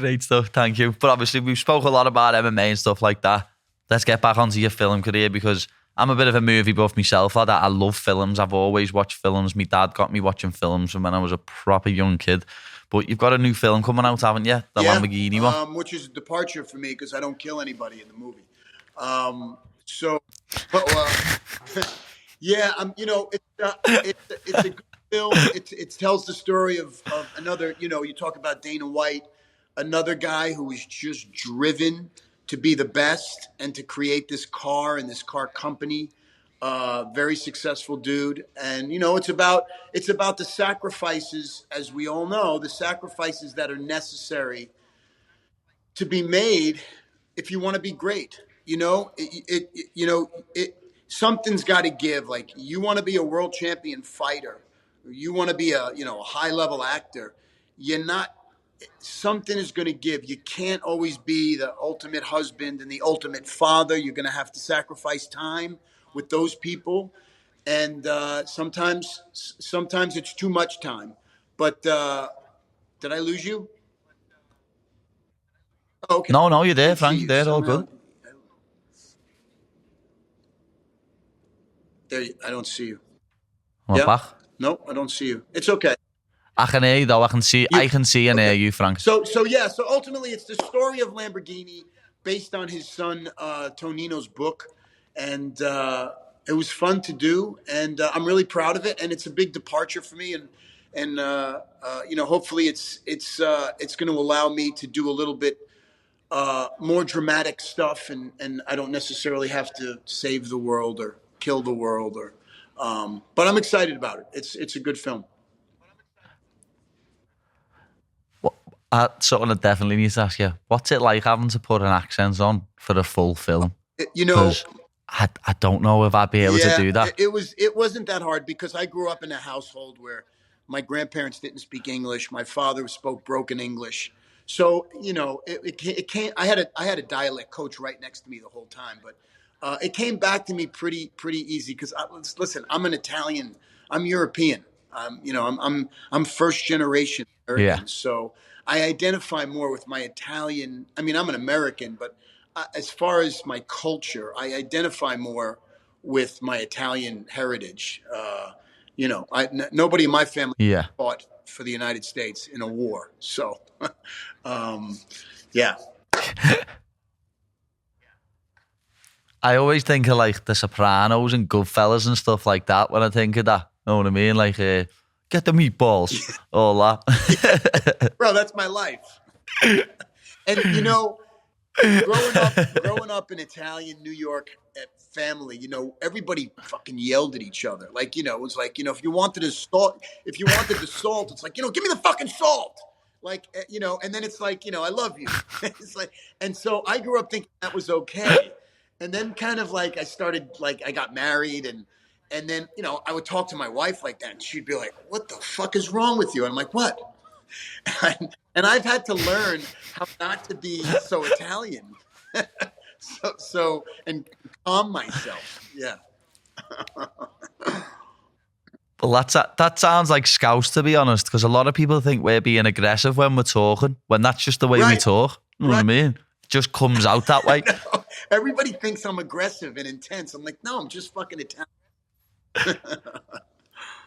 Great stuff, thank you. But obviously we've spoke a lot about MMA and stuff like that. Let's get back onto your film career, because I'm a bit of a movie buff myself. I love films. I've always watched films. My dad got me watching films from when I was a proper young kid. But you've got a new film coming out, haven't you? The Lamborghini one. Which is a departure for me because I don't kill anybody in the movie. Yeah, it's a good film. It tells the story of another. You talk about Dana White, another guy who was just driven to be the best and to create this car and this car company. Very successful dude, and it's about the sacrifices, as we all know, the sacrifices that are necessary to be made if you want to be great. Something's got to give. Like, you want to be a world champion fighter, or you want to be a high level actor. Something is going to give. You can't always be the ultimate husband and the ultimate father. You're going to have to sacrifice time with those people, and sometimes it's too much time. But did I lose you? Oh, okay. No, you're there, Frank. There, all good. There, I don't see you. Back? No, I don't see you. It's okay. I can hear you though. I can see and hear you, Frank. So ultimately, it's the story of Lamborghini based on his son Tonino's book, and it was fun to do, and I'm really proud of it. And it's a big departure for me, and hopefully it's going to allow me to do a little bit more dramatic stuff, and I don't necessarily have to save the world or kill the world, but I'm excited about it. It's a good film. I definitely need to ask you, what's it like having to put an accent on for a full film? I don't know if I'd be able to do that. It wasn't that hard because I grew up in a household where my grandparents didn't speak English. My father spoke broken English. So, it came. I had a dialect coach right next to me the whole time, but it came back to me pretty easy because listen, I'm an Italian. I'm European. I'm first generation American. Yeah. So I identify more with my Italian. I mean, I'm an American, but as far as my culture, I identify more with my Italian heritage. Nobody in my family fought for the United States in a war. So, yeah. I always think of like The Sopranos and Goodfellas and stuff like that when I think of that. Know what I mean? Like, get the meatballs, all that. Bro, that's my life. And growing up in Italian New York family, everybody fucking yelled at each other. Like, it was like, if you wanted the salt, it's like, give me the fucking salt. Like, and then it's like, I love you. It's like, and so I grew up thinking that was okay. And then kind of like I started, like, I got married and then, I would talk to my wife like that and she'd be like, what the fuck is wrong with you? And I'm like, what? And I've had to learn how not to be so Italian. And calm myself. Yeah. Well, that sounds like Scouse, to be honest, because a lot of people think we're being aggressive when we're talking, when that's just the way we talk. You know what I mean? It just comes out that way. Everybody thinks I'm aggressive and intense. I'm like, no, I'm just fucking Italian.